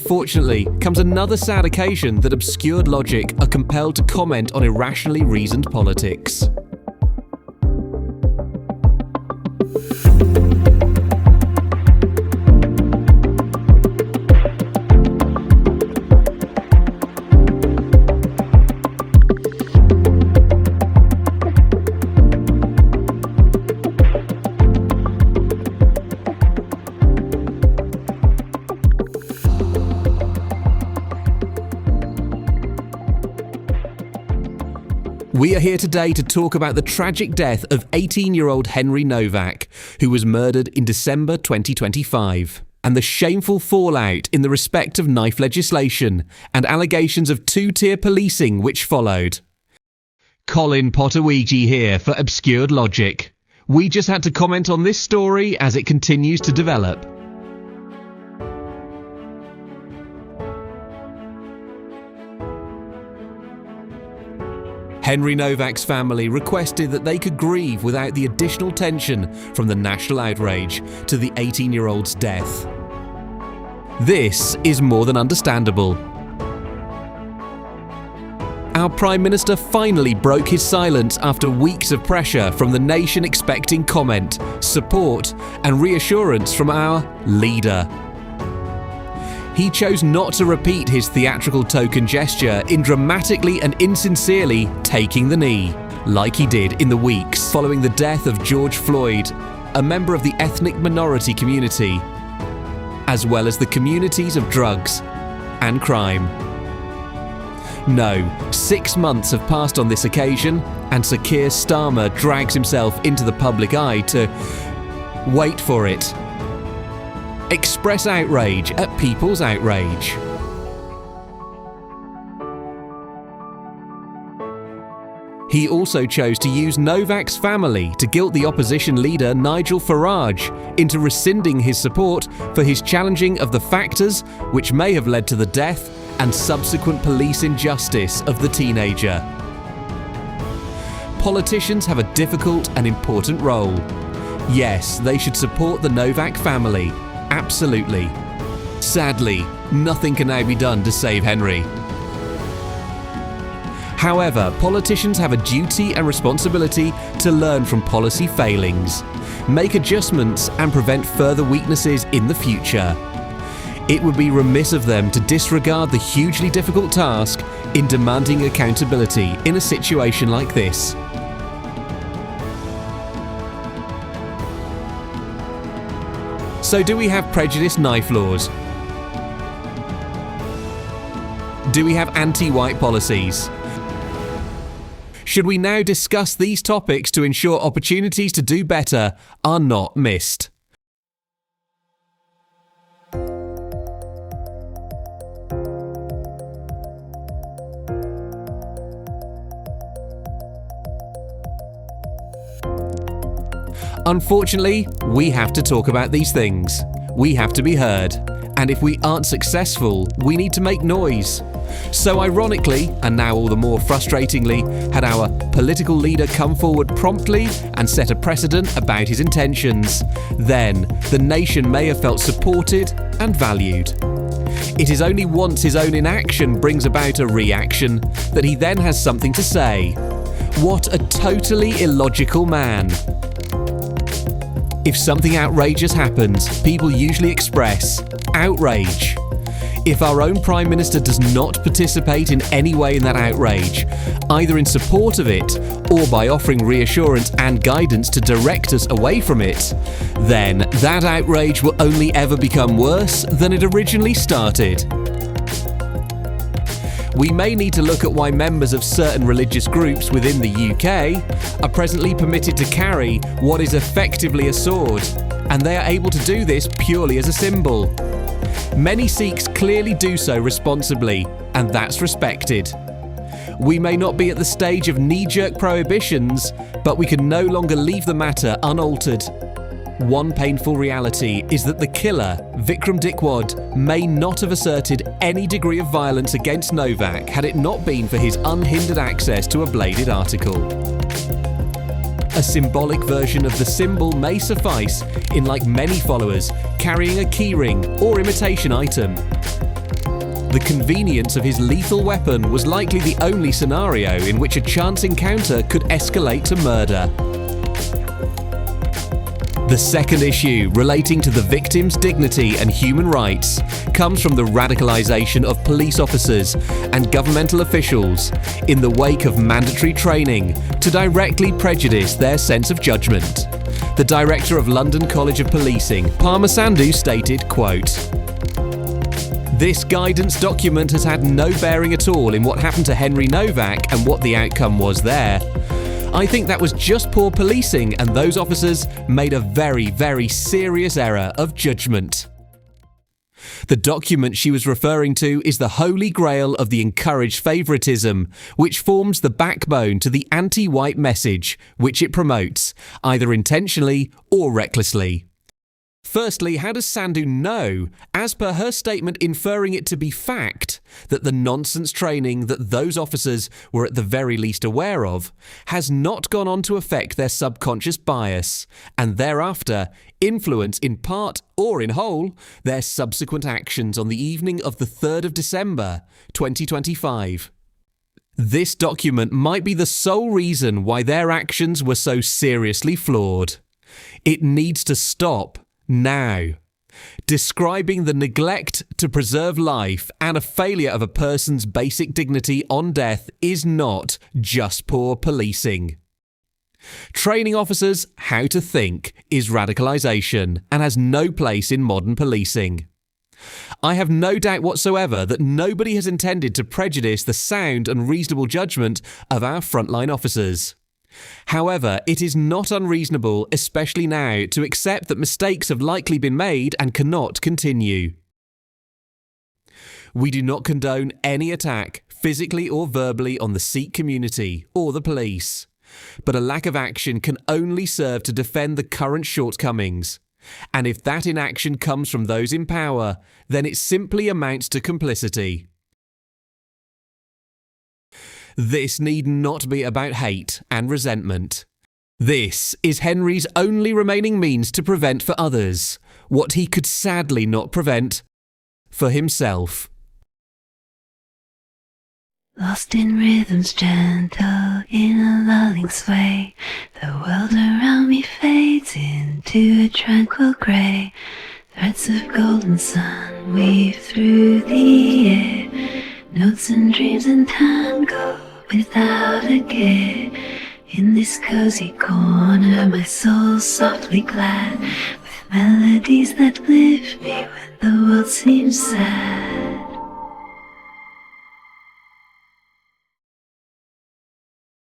unfortunately, comes another sad occasion that obscured logic are compelled to comment on irrationally reasoned politics. We are here today to talk about the tragic death of 18-year-old Henry Nowak, who was murdered in December 2025, and the shameful fallout in the respect of knife legislation and allegations of two-tier policing which followed. Colin Potterweegee here for Obscured Logic. We just had to comment on this story as it continues to develop. Henry Nowak's family requested that they could grieve without the additional tension from the national outrage to the 18-year-old's death. This is more than understandable. Our Prime Minister finally broke his silence after weeks of pressure from the nation expecting comment, support and reassurance from our leader. He chose not to repeat his theatrical token gesture in dramatically and insincerely taking the knee, like he did in the weeks following the death of George Floyd, a member of the ethnic minority community, as well as the communities of drugs and crime. No, 6 months have passed on this occasion, and Sir Keir Starmer drags himself into the public eye to, wait for it, express outrage at people's outrage. He also chose to use Nowak's family to guilt the opposition leader Nigel Farage into rescinding his support for his challenging of the factors which may have led to the death and subsequent police injustice of the teenager. Politicians have a difficult and important role. Yes, they should support the Nowak family. Absolutely. Sadly, nothing can now be done to save Henry. However, politicians have a duty and responsibility to learn from policy failings, make adjustments and prevent further weaknesses in the future. It would be remiss of them to disregard the hugely difficult task in demanding accountability in a situation like this. So do we have prejudice knife laws? Do we have anti-white policies? Should we now discuss these topics to ensure opportunities to do better are not missed? Unfortunately, we have to talk about these things. We have to be heard. And if we aren't successful, we need to make noise. So ironically, and now all the more frustratingly, had our political leader come forward promptly and set a precedent about his intentions, then the nation may have felt supported and valued. It is only once his own inaction brings about a reaction that he then has something to say. What a totally illogical man. If something outrageous happens, people usually express outrage. If our own Prime Minister does not participate in any way in that outrage, either in support of it or by offering reassurance and guidance to direct us away from it, then that outrage will only ever become worse than it originally started. We may need to look at why members of certain religious groups within the UK are presently permitted to carry what is effectively a sword, and they are able to do this purely as a symbol. Many Sikhs clearly do so responsibly, and that's respected. We may not be at the stage of knee-jerk prohibitions, but we can no longer leave the matter unaltered. One painful reality is that the killer, Vikram Digwa, may not have asserted any degree of violence against Nowak had it not been for his unhindered access to a bladed article. A symbolic version of the symbol may suffice in, like many followers, carrying a keyring or imitation item. The convenience of his lethal weapon was likely the only scenario in which a chance encounter could escalate to murder. The second issue, relating to the victim's dignity and human rights, comes from the radicalisation of police officers and governmental officials in the wake of mandatory training to directly prejudice their sense of judgment. The director of London College of Policing, Parma Sandhu, stated, quote, "This guidance document has had no bearing at all in what happened to Henry Nowak and what the outcome was there. I think that was just poor policing, and those officers made a very, very serious error of judgment." The document she was referring to is the holy grail of the encouraged favouritism, which forms the backbone to the anti-Whyte message, which it promotes, either intentionally or recklessly. Firstly, how does Sandhu know, as per her statement inferring it to be fact, that the nonsense training that those officers were at the very least aware of has not gone on to affect their subconscious bias, and thereafter influence in part or in whole their subsequent actions on the evening of the 3rd of December, 2025? This document might be the sole reason why their actions were so seriously flawed. It needs to stop now. Describing the neglect to preserve life and a failure of a person's basic dignity on death is not just poor policing. Training officers how to think is radicalisation and has no place in modern policing. I have no doubt whatsoever that nobody has intended to prejudice the sound and reasonable judgment of our frontline officers. However, it is not unreasonable, especially now, to accept that mistakes have likely been made and cannot continue. We do not condone any attack, physically or verbally, on the Sikh community or the police, but a lack of action can only serve to defend the current shortcomings. And if that inaction comes from those in power, then it simply amounts to complicity. This need not be about hate and resentment. This is Henry's only remaining means to prevent for others what he could sadly not prevent for himself. Lost in rhythms gentle, in a lulling sway, the world around me fades into a tranquil grey. Threads of golden sun weave through the air, notes and dreams entangle without a care. In this cozy corner my soul's softly glad, with melodies that lift me when the world seems sad.